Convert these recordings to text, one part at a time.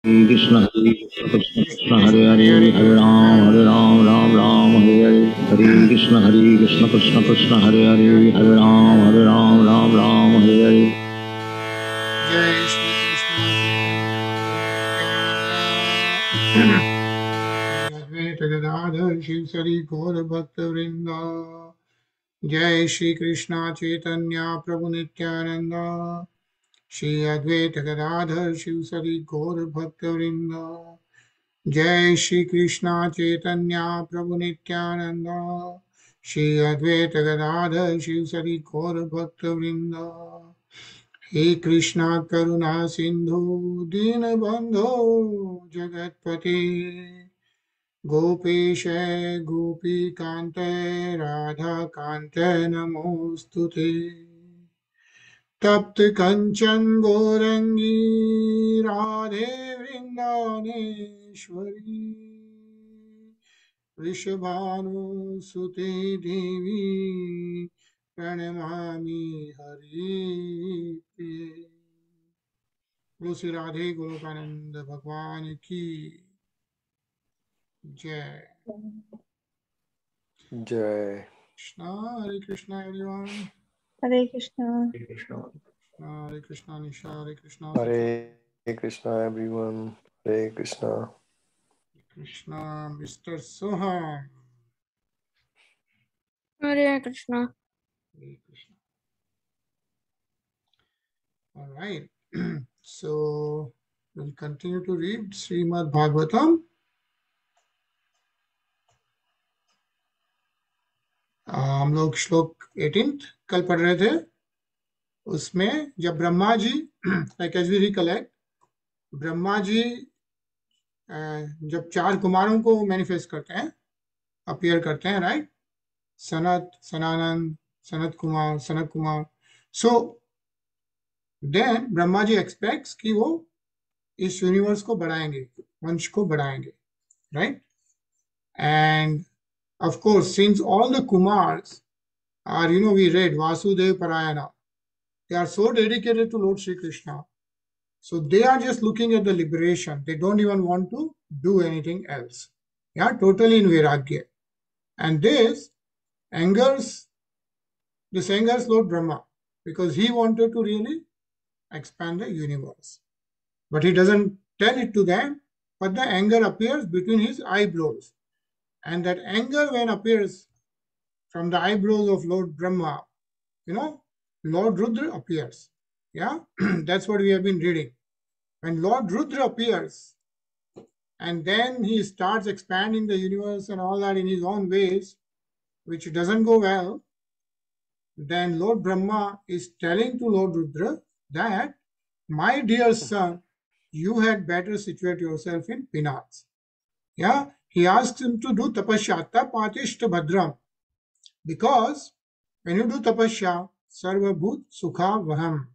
Hare Krishna Krishna Hare Hare Hare Ram Ram Hare Krishna Krishna Hare Hare Hare Ram Hare Hare. जय श्री कृष्ण चैतन्य अद्वैत गदाधर शिव सरी गौर भक्त वृंदा। जय श्री कृष्ण चैतन्य प्रभु नित्यानंद श्री अद्वैत गदाधर शिव सरी गौर भक्त वृंदा। जय श्री कृष्ण चैतन्य प्रभु नित्यानंद श्री अद्वैत गदाधर शिव सरी गौर भक्त वृंदा। हे कृष्णा करुणा सिंधु दीनबंधो जगत्पते गोपेश गोपीकांत राधाकांत नमोस्तुते। तप्त कंचन गौरंगी राधे वृंदावनेश्वरी वृषभानुसुते देवी प्रणमामि हरिप्रिये। बोलो श्री राधे गोलोकानंद भगवान की जय। जय Hare Krishna everyone. Hare Krishna. Hare Krishna Nisha, Hare Krishna Hare Krishna everyone. Hare Krishna. Krishna Mr. Soham. Hare Krishna. Hare Krishna. All right. So we'll continue to read Srimad Bhagavatam. हम लोग श्लोक 18 कल पढ़ रहे थे। उसमें जब Brahma ji like as we recollect, Brahma ji जब चार कुमारों को मैनिफेस्ट करते हैं, अपीयर करते हैं, right, Sanat, Sanananda, Sanat Kumar, Sanat Kumar. So then Brahma ji expects कि वो इस यूनिवर्स को बढ़ाएंगे, वंश को बढ़ाएंगे, right. And of course, since all the Kumars are, we read Vasudev Parayana, they are so dedicated to Lord Shri Krishna. So they are just looking at the liberation. They don't even want to do anything else. Yeah, totally in Vairagya. And this angers Lord Brahma because he wanted to really expand the universe. But he doesn't tell it to them, but the anger appears between his eyebrows. And that anger when appears from the eyebrows of Lord Brahma, Lord Rudra appears. Yeah, that's what we have been reading. When Lord Rudra appears, and then he starts expanding the universe and all that in his own ways, which doesn't go well, then Lord Brahma is telling to Lord Rudra that, my dear son, you had better situate yourself in Pinats. Yeah, he asks him to do tapasya, tapatishta bhadram, because when you do tapasya, sarva bhut sukha vaham,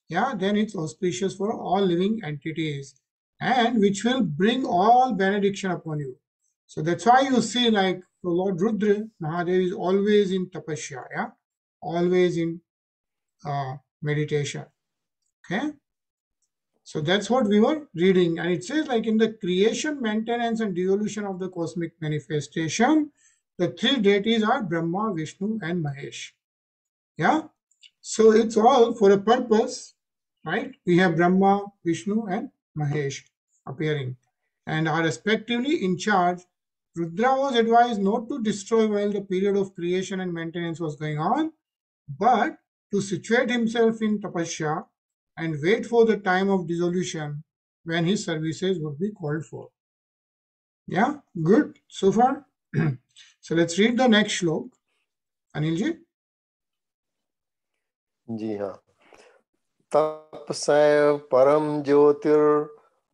yeah, then it's auspicious for all living entities and which will bring all benediction upon you. So that's why you see, like the Lord Rudra, Mahadev is always in tapasya, yeah, always in meditation. Okay, so that's what we were reading, and it says, like, in the creation, maintenance, and dissolution of the cosmic manifestation, the three deities are Brahma, Vishnu, and Mahesh. Yeah, so it's all for a purpose, right? We have Brahma, Vishnu, and Mahesh appearing and are respectively in charge. Rudra was advised not to destroy while the period of creation and maintenance was going on, but to situate himself in tapasya and wait for the time of dissolution when his services would be called for. Yeah, good so far. So let's read the next shlok. Anilji? जी हाँ। तपसैव परम ज्योतिर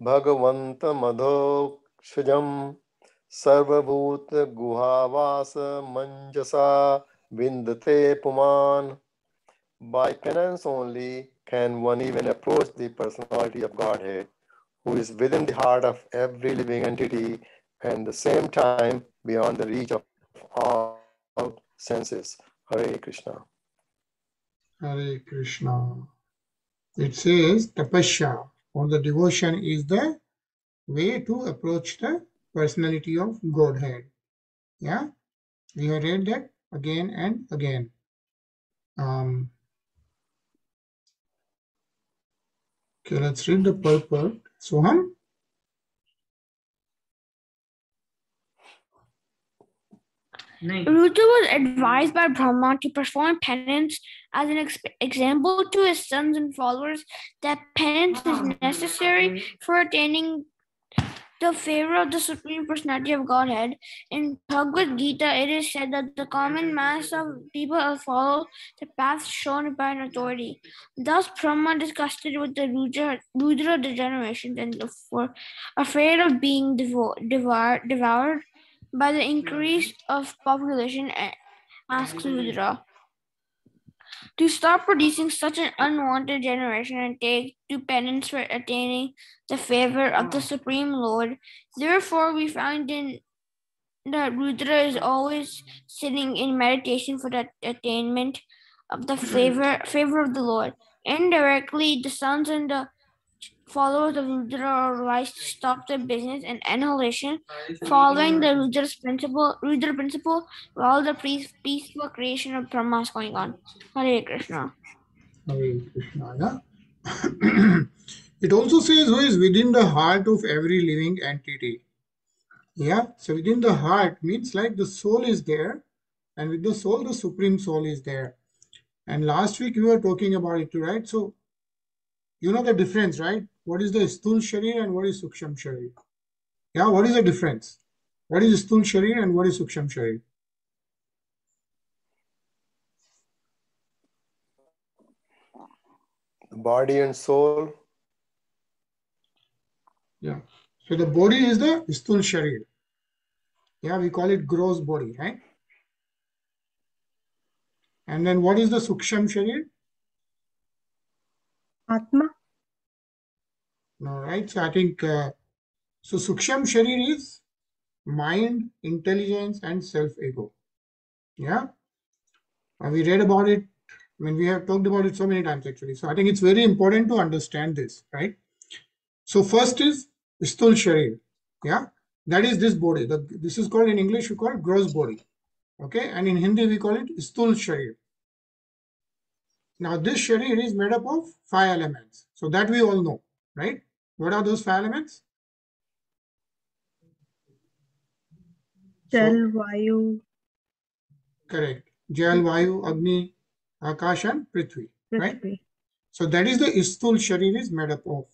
भगवंत मधोक्षजम सर्वभूत गुहावास मंजसा विन्दते पुमान. By penance only can one even approach the personality of Godhead, who is within the heart of every living entity and at the same time beyond the reach of all senses. Hare Krishna. Hare Krishna. It says tapasya, or the devotion, is the way to approach the personality of Godhead. Yeah, we have read that again and again. Okay, let's read the purport. Soham? Rudra was advised by Brahma to perform penance as an example to his sons and followers that penance is necessary for attaining the favor of the Supreme Personality of Godhead. In Bhagavad Gita, it is said that the common mass of people follow the path shown by an authority. Thus, Brahma disgusted with the Rudra degeneration and afraid of being devoured by the increase of population, asks Rudra to stop producing such an unwanted generation and take to penance for attaining the favor of the Supreme Lord. Therefore, we find in that Rudra is always sitting in meditation for the attainment of the favor of the Lord. Indirectly, the sons and the followers of Rudra are advised to stop their business and annihilation, following the Rudra principle, while the peaceful creation of Brahma is going on. Hare Krishna. Hare Krishna. Yeah. It also says who is within the heart of every living entity. Yeah, so within the heart means like the soul is there, and with the soul, the Supreme Soul is there. And last week we were talking about it too, right? So you know the difference, right? What is the Sthul Sharir and what is Suksham Sharir? Yeah, what is the difference? What is Sthul Sharir and what is Suksham Sharir? Body and soul. Yeah. So the body is the Sthul Sharir. Yeah, we call it gross body, right? And then what is the Suksham Sharir? Atma. No, right? So I think, so Suksham Sharir is mind, intelligence, and self-ego. Yeah. We read about it. I mean, we have talked about it so many times actually. So I think it's very important to understand this, right? So first is Sthul Sharir. Yeah. That is this body. This is called in English, we call it gross body. Okay. And in Hindi, we call it Sthul Sharir. Now, this Sharir is made up of 5 elements. So that we all know, right? What are those 5 elements? Jal, Vayu, Correct. Jal, Vayu, Agni, Akash and Prithvi, right? Prithvi. So that is the Sthul Sharir is made up of.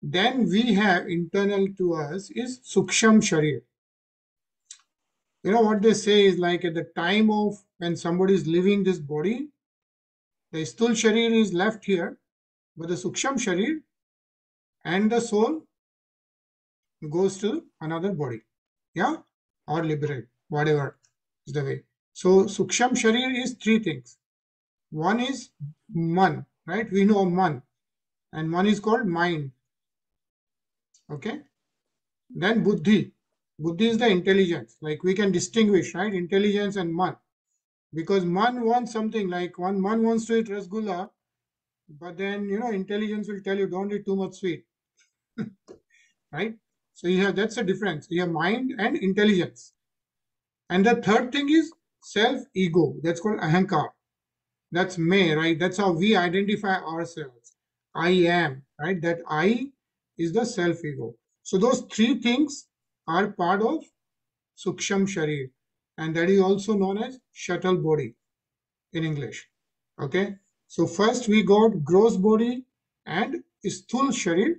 Then we have internal to us is Suksham Sharir. You know what they say is like at the time of when somebody is leaving this body, the Sthul Sharir is left here, but the Suksham Sharir and the soul goes to another body. Yeah? Or liberate, whatever is the way. So Suksham Sharir is 3 things. One is Man, right? We know Man. And one is called mind. Okay? Then Buddhi. Buddhi is the intelligence. Like we can distinguish, right? Intelligence and Man. Because Man wants something like Man wants to eat rasgulla, but then, you know, intelligence will tell you don't eat too much sweet. Right? So you have, that's the difference. You have mind and intelligence. And the third thing is self-ego. That's called ahankar. That's me, right? That's how we identify ourselves. I am, right? That I is the self-ego. So those 3 things are part of Suksham Sharir. And that is also known as shuttle body in English. Okay. So first we got gross body and Sthul Sharir,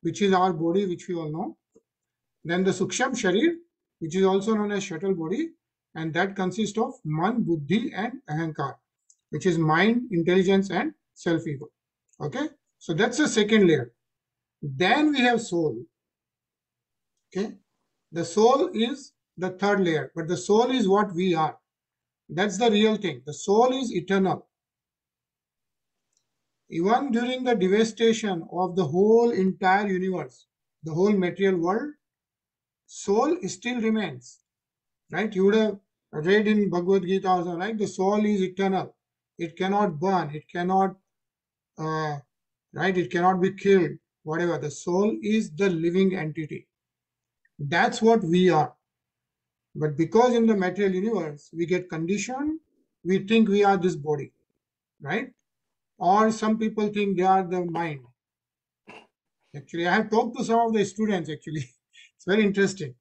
which is our body, which we all know. Then the Suksham Sharir, which is also known as shuttle body, and that consists of Man, Buddhi, and Ahankar, which is mind, intelligence, and self-ego. Okay, so that's the second layer. Then we have soul. Okay, the soul is the third layer, but the soul is what we are. That's the real thing. The soul is eternal. Even during the devastation of the whole entire universe, the whole material world, soul still remains. Right? You would have read in Bhagavad Gita also, like the soul is eternal. It cannot burn. It cannot, right? It cannot be killed. whatever. The soul is the living entity. That's what we are. But because in the material universe, we get conditioned, we think we are this body, right? Or some people think they are the mind. Actually, I have talked to some of the students, actually. It's very interesting.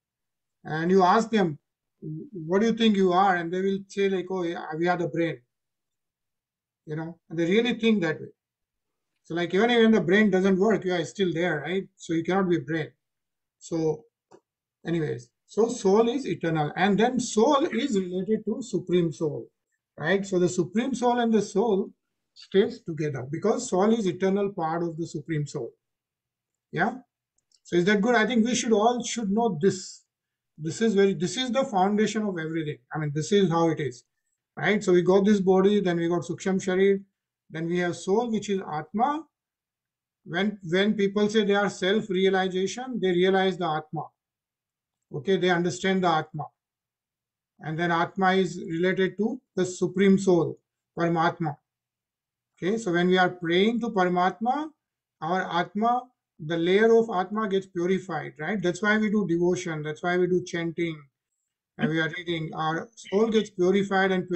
And you ask them, what do you think you are? And they will say like, oh, yeah, we are the brain. And they really think that way. So like even when the brain doesn't work, you are still there, right? So you cannot be brain. So anyways, so soul is eternal. And then soul is related to supreme soul, right? So the supreme soul and the soul stays together because soul is eternal part of the supreme soul. Yeah. So is that good? I think we should all know this. This is the foundation of everything. I mean, this is how it is, right? So we got this body, then we got Suksham Sharir, then we have soul, which is Atma. When people say they are self-realization, they realize the Atma. Okay, they understand the Atma. And then Atma is related to the Supreme Soul, Paramatma. Okay, so when we are praying to Paramatma, our Atma, the layer of Atma gets purified, right? That's why we do devotion, that's why we do chanting, and we are reading. Our soul gets purified, and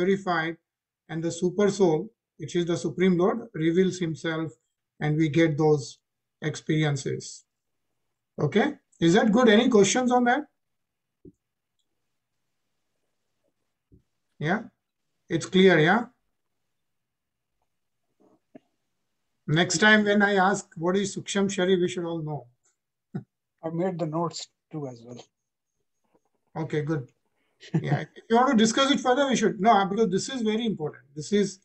the Super Soul, which is the Supreme Lord, reveals himself, and we get those experiences. Okay, is that good? Any questions on that? Yeah, it's clear, yeah? Next time when I ask what is Suksham Sharir, we should all know. I made the notes too as well. Okay, good. Yeah, if you want to discuss it further, we should. No, because this is very important. This is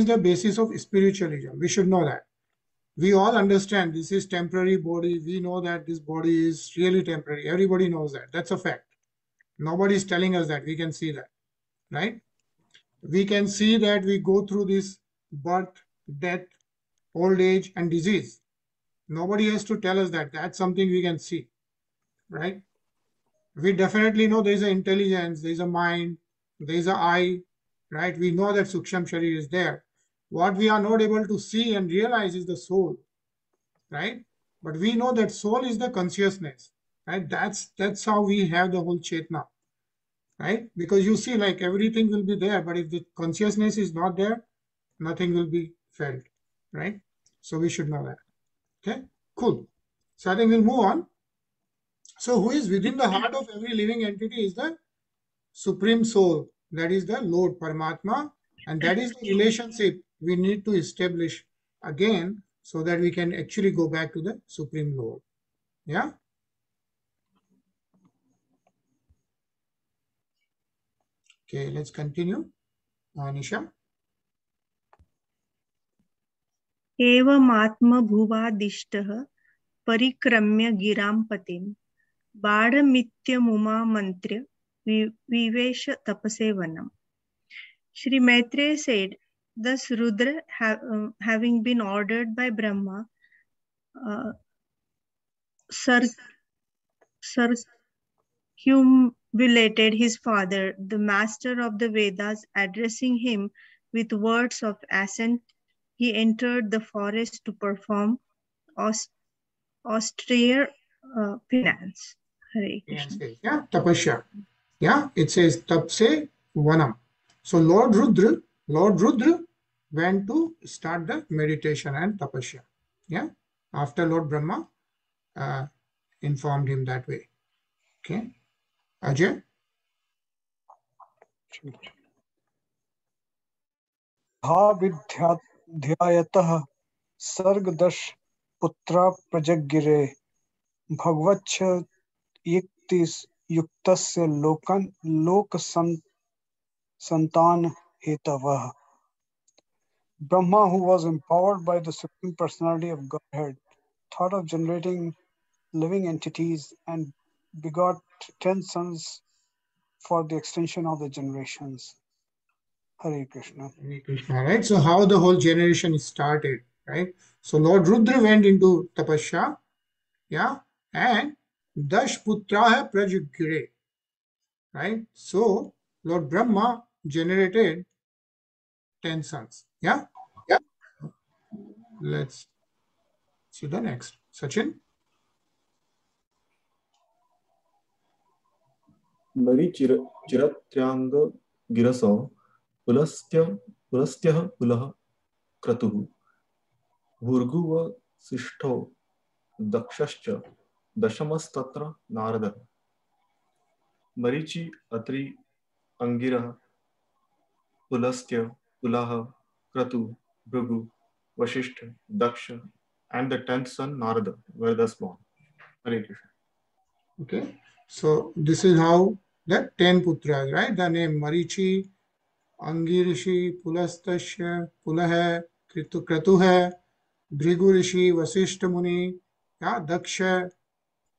the basis of spiritualism. We should know that. We all understand this is temporary body. We know that this body is really temporary. Everybody knows that. That's a fact. Nobody is telling us that. We can see that, right? We can see that we go through this birth, death, old age, and disease. Nobody has to tell us that. That's something we can see, right? We definitely know there is an intelligence, there is a mind, there is an eye, right? We know that Suksham Sharir is there. What we are not able to see and realize is the soul, right? But we know that soul is the consciousness, right? That's how we have the whole Chetna, right? Because you see, like everything will be there, but if the consciousness is not there, nothing will be felt, right? So we should know that. Okay, cool. So I think we'll move on. So who is within the heart of every living entity is the Supreme Soul. That is the Lord Paramatma. And that is the relationship we need to establish again so that we can actually go back to the Supreme Lord. Yeah? Okay, let's continue. Nisha. एवमात्मभुवादिष्टः परिक्रम्य गिरां पतिं बाढमित्यमुमामन्त्र्य विवेश तपसे वनम्. Shri Maitreya said, thus Rudra, having been ordered by Brahma, circumambulated his father, the master of the Vedas, addressing him with words of assent. He entered the forest to perform austere penance. Hare Krishna. Yeah, tapasya. Yeah, it says tapse vanam. So Lord Rudra went to start the meditation and tapasya. Yeah, after Lord Brahma informed him that way. Okay, Ajay. ध्यायतः सर्गदश पुत्रा प्रजगिरे भगवच्छ युक्तस्य लोक संतान हेतवः. Brahma, who was empowered by the Supreme Personality of Godhead, thought of generating living entities and begot 10 sons for the extension of the generations. Hare Krishna. Hare Krishna, right? So how the whole generation started, right? So Lord Rudra went into tapasya, yeah, and Dash Putraha Prajagire, right? So Lord Brahma generated 10 sons, yeah? Yeah. See the next. Sachin. मरी चिरत्र्यांग गिरसो पुलस्त्यः पुलः क्रतुः भूर्भुवसिष्ठो दक्षश्च दशमस्तत्र नारदः मरीचि अत्रि अंगिरः पुलस्त्य पुलः क्रतु भृगु वशिष्ठ दक्ष and the 10th son Narada were thus born. Hare Krishna. Okay, so this is how the 10 putras, right? The name Marichi, Angirishi, Pulastasya, Pulah, Kratu hai, Bhrigu Rishi, Vasishta Muni, yeah, Daksha,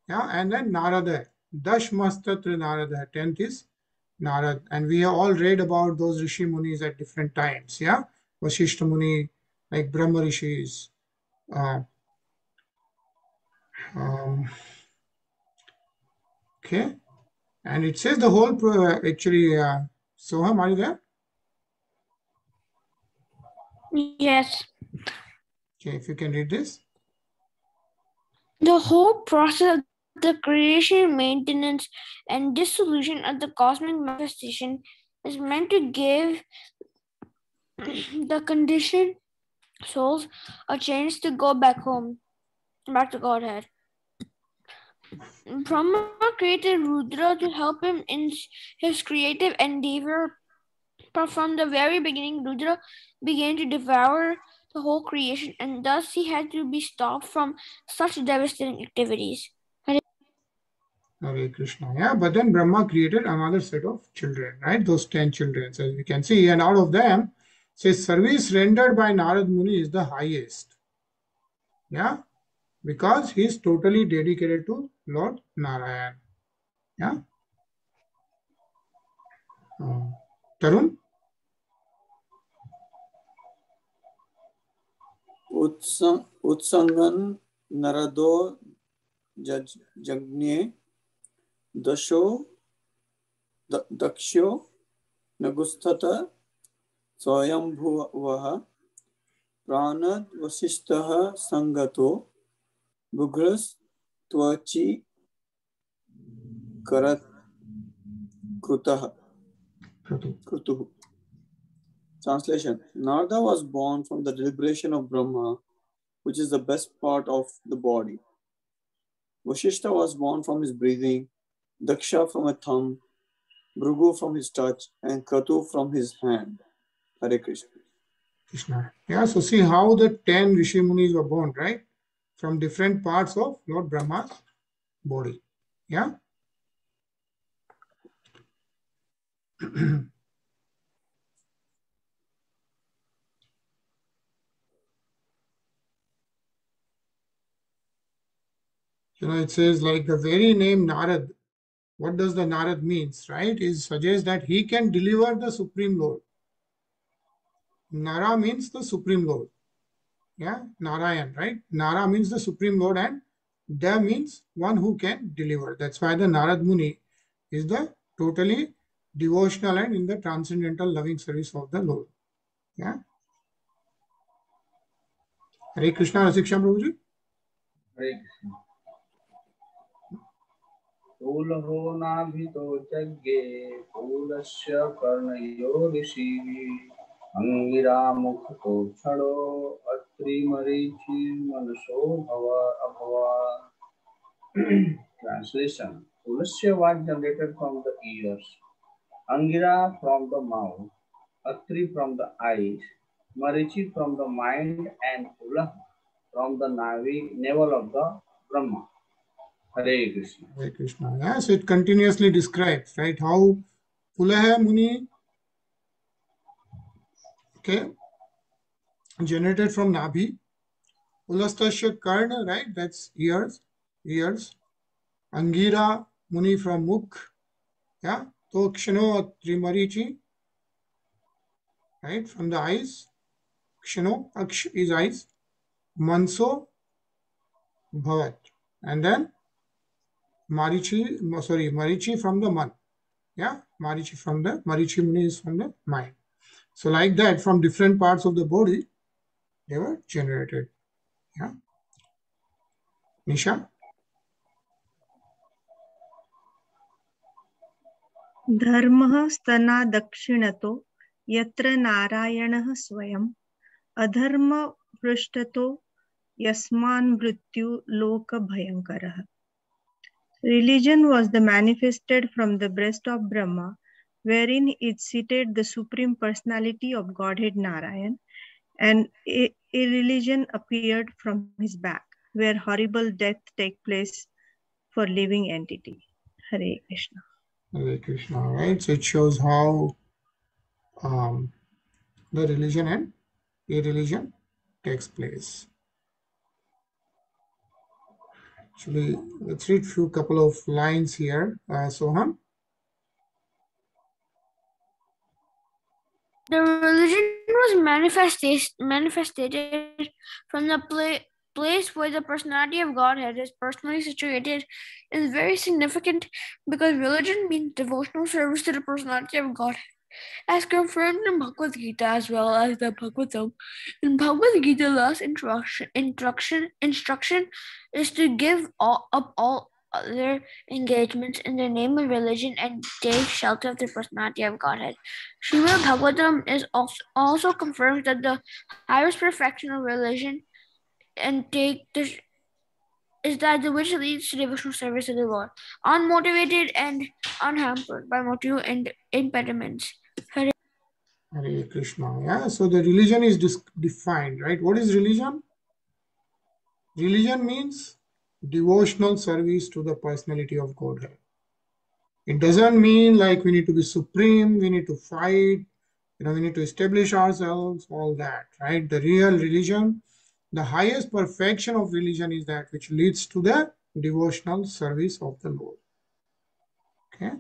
yeah, and then Narada. Dash Mastatra Narada, 10th is Narad. And we have all read about those Rishi Munis at different times, yeah? Vasishta Muni, like Brahma Rishis. Okay, and it says the whole actually, Soham, are you there? Yes. Okay, if you can read this. The whole process of the creation, maintenance, and dissolution of the cosmic manifestation is meant to give the conditioned souls a chance to go back home, back to Godhead. Brahma created Rudra to help him in his creative endeavor, but from the very beginning, Rudra began to devour the whole creation, and thus he had to be stopped from such devastating activities. Hare Krishna. Yeah, but then Brahma created another set of children, right? Those 10 children, as we can see, and out of them, says service rendered by Narad Muni is the highest. Yeah, because he is totally dedicated to Lord Narayan. Yeah. Tarun? उत्संगन नरदो जज्ञे दक्षो नगुस्थत स्वयंभुवः प्राणद वसिष्ठः संगतो बुघ्रस्त्वचि क्रतुः. Translation. Narada was born from the deliberation of Brahma, which is the best part of the body. Vashishta was born from his breathing, Daksha from a thumb, Bhrigu from his touch, and Kratu from his hand. Hare Krishna. Krishna. Yeah, so see how the 10 Rishi Munis were born, right? From different parts of Lord Brahma's body. Yeah? It says like the very name Narad, what does the Narad means, right? It suggests that he can deliver the Supreme Lord. Nara means the Supreme Lord. Yeah, Narayan, right? Nara means the Supreme Lord and Da means one who can deliver. That's why the Narad Muni is the totally devotional and in the transcendental loving service of the Lord. Yeah. Hare Krishna, Rasiksha Prabhuji. Hare Krishna. Pulaho nabhito jagge pulasya karnayo rishivi angira mukhato chado atri marichi manaso bhava abhava. Translation. Pulasya was generated from the ears, Angira from the mouth, Atri from the eyes, Marichi from the mind, and Pula from the navel of the Brahma. Hare Krishna. Hare Krishna. Yeah, so it continuously describes, right, how Pulaha Muni, okay, generated from Nabhi, Pulastasya Karna, right, that's ears, Angira Muni from Mukh, yeah, Tokshano Trimarichi, right, from the eyes, Kshano, Aksh is eyes, Manso Bhavat, and then Marichi from the Man. Yeah, Marichi Muni is from the mind. So like that, from different parts of the body, they were generated. Yeah. Nisha? धर्मः स्तना दक्षिणतो यत्र नारायणः स्वयं अधर्म पृष्ठतो यस्मान् मृत्यु लोक भयंकरः. Religion was the manifested from the breast of Brahma, wherein it seated the Supreme Personality of Godhead Narayan, and a religion appeared from his back, where horrible death take place for living entity. Hare Krishna. Hare Krishna, right? So it shows how the religion and irreligion takes place. Actually, let's read few couple of lines here. Soham? The religion was manifested from the place where the personality of Godhead is personally situated is very significant because religion means devotional service to the personality of Godhead, as confirmed in Bhagavad Gita as well as the Bhagavatam. In Bhagavad Gita, last instruction is to give up all other engagements in the name of religion and take shelter of the personality of Godhead. Srimad Bhagavatam is also confirms that the highest perfection of religion and is that the which leads to devotional service to the Lord, unmotivated and unhampered by motive and impediments. Hare Krishna. Yeah, so the religion is defined, right? What is religion? Religion means devotional service to the personality of Godhead. It doesn't mean like we need to be supreme, we need to fight, we need to establish ourselves, all that, right? The real religion, the highest perfection of religion is that which leads to the devotional service of the Lord. Okay.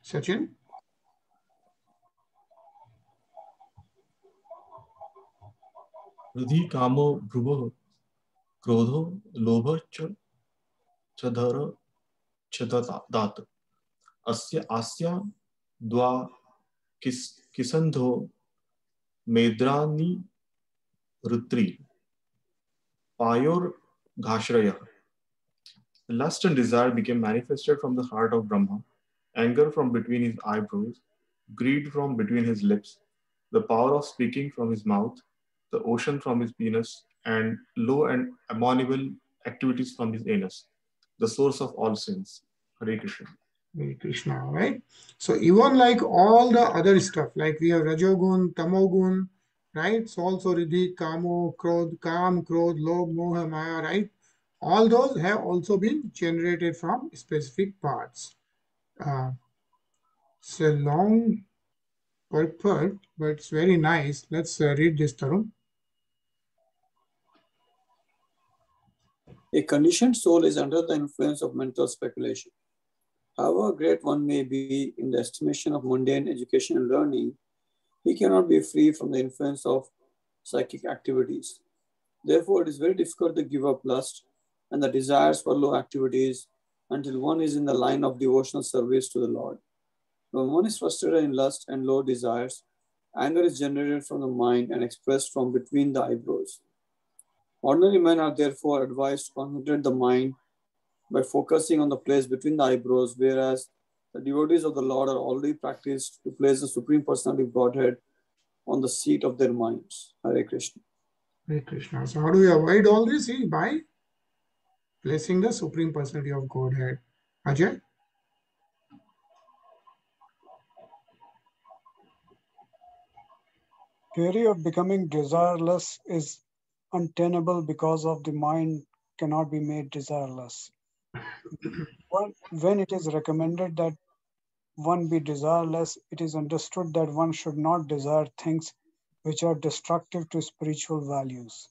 Sachin? हृदि कामो भ्रुवः क्रोधो लोभः च धर च दात अस्य आस्या द्वा किसंधो मेद्रानि Rudri पायोर घाश्रयः. Lust and desire became manifested from the heart of Brahma, anger from between his eyebrows, greed from between his lips, the power of speaking from his mouth, the ocean from his penis, and low and abominable activities from his anus, the source of all sins. Hare Krishna. Hare Krishna, right? So even like all the other stuff, like we have Rajogun, Tamogun, right? So also Riddhi, Kamo, Krodh, Kam, Krodh, Lobh, Moha, Maya, right? All those have also been generated from specific parts. It's a long purport, but it's very nice. Let's read this, Tarun. A conditioned soul is under the influence of mental speculation. However great one may be in the estimation of mundane education and learning, he cannot be free from the influence of psychic activities. Therefore, it is very difficult to give up lust and the desires for low activities until one is in the line of devotional service to the Lord. When one is frustrated in lust and low desires, anger is generated from the mind and expressed from between the eyebrows. Ordinary men are therefore advised to concentrate the mind by focusing on the place between the eyebrows, whereas the devotees of the Lord are already practiced to place the Supreme Personality of Godhead on the seat of their minds. Hare Krishna. Hare Krishna. So how do we avoid all this? By placing the Supreme Personality of Godhead. Ajay? Theory of becoming desireless is untenable because of the mind cannot be made desireless. When it is recommended that one be desireless, it is understood that one should not desire things which are destructive to spiritual values.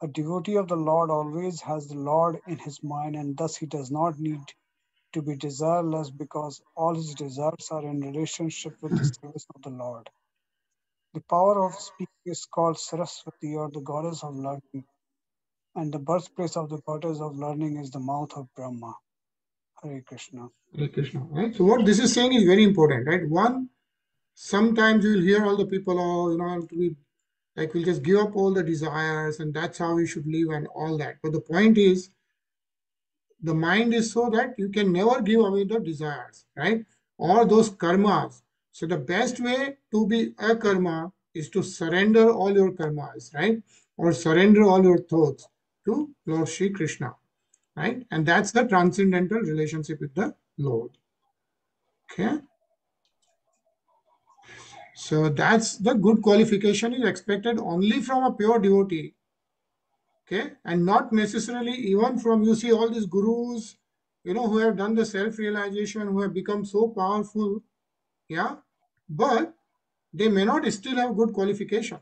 A devotee of the Lord always has the Lord in his mind, and thus he does not need to be desireless because all his desires are in relationship with the service of the Lord. The power of speaking is called Saraswati, or the goddess of learning, and the birthplace of the goddess of learning is the mouth of Brahma. Hare Krishna. Hare Krishna, right? So what this is saying is very important, right? One, sometimes you will hear all the people, to be Like we'll just give up all the desires and that's how we should live and all that. But the point is, the mind is so that you can never give away the desires, right? Or those karmas. So the best way to be a karma is to surrender all your karmas, right? Or surrender all your thoughts to Lord Shri Krishna, right? And that's the transcendental relationship with the Lord. Okay. So that's the good qualification is expected only from a pure devotee. Okay. And not necessarily even from, you see all these gurus, you know, who have done the self-realization, who have become so powerful. Yeah. But they may not still have good qualification.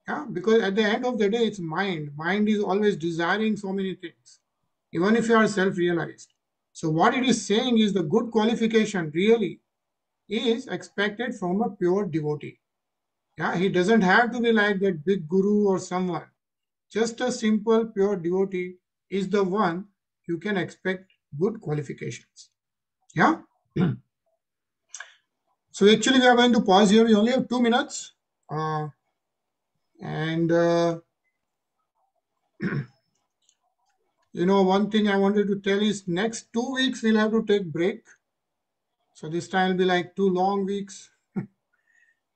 Yeah. Because at the end of the day, it's mind. Mind is always desiring so many things, even if you are self-realized. So what it is saying is the good qualification really is expected from a pure devotee. Yeah, he doesn't have to be like that big guru or someone. Just a simple pure devotee is the one you can expect good qualifications. Yeah. So actually we are going to pause here. We only have 2 minutes. You know, one thing I wanted to tell is next 2 weeks we'll have to take break. So this time will be like 2 long weeks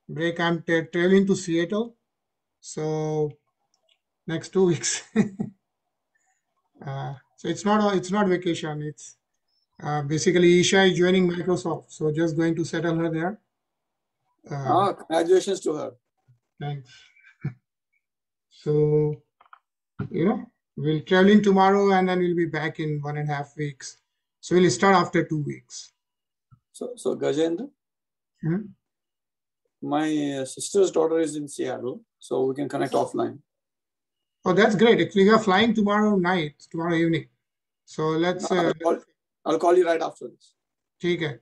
break. I'm traveling to Seattle. So next 2 weeks. So it's not vacation. It's basically Isha is joining Microsoft. So just going to settle her there. Congratulations to her. Thanks. So, you know, we'll traveling tomorrow and then we'll be back in 1.5 weeks. So we'll start after 2 weeks. So Gajendra, my sister's daughter is in Seattle, so we can connect offline. Oh, that's great. Actually, we are flying tomorrow evening. So let's. I'll call you right after this. ठीक है,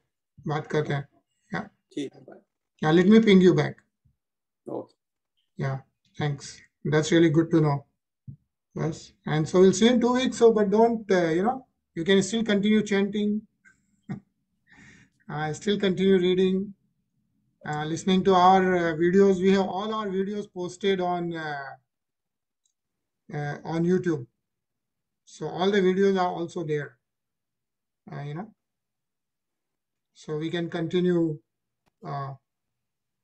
बात करते हैं. Yeah. ठीक है, bye. Yeah, let me ping you back. Okay. Yeah, thanks. That's really good to know. Yes, and so we'll see you in 2 weeks. So, but don't, you know, you can still continue chanting. Still continue reading, listening to our videos. We have all our videos posted on YouTube. So all the videos are also there, you know. So we can continue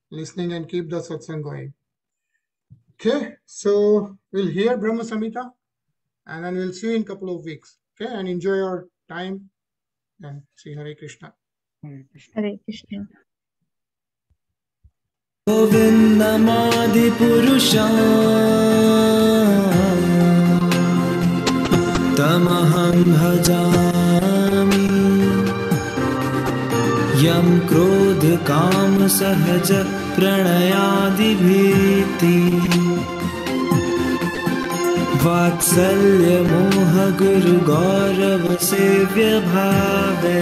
listening and keep the satsang going. Okay, so we'll hear Brahma Samhita and then we'll see you in a couple of weeks. Okay, and enjoy your time and see Hare Krishna. Hare Krishna. Govindamadi Purusha Tamaham bhajami Yam krodh kam sahaj pranayadi bhiti Vatsalya moha guru gaurav sevya bhave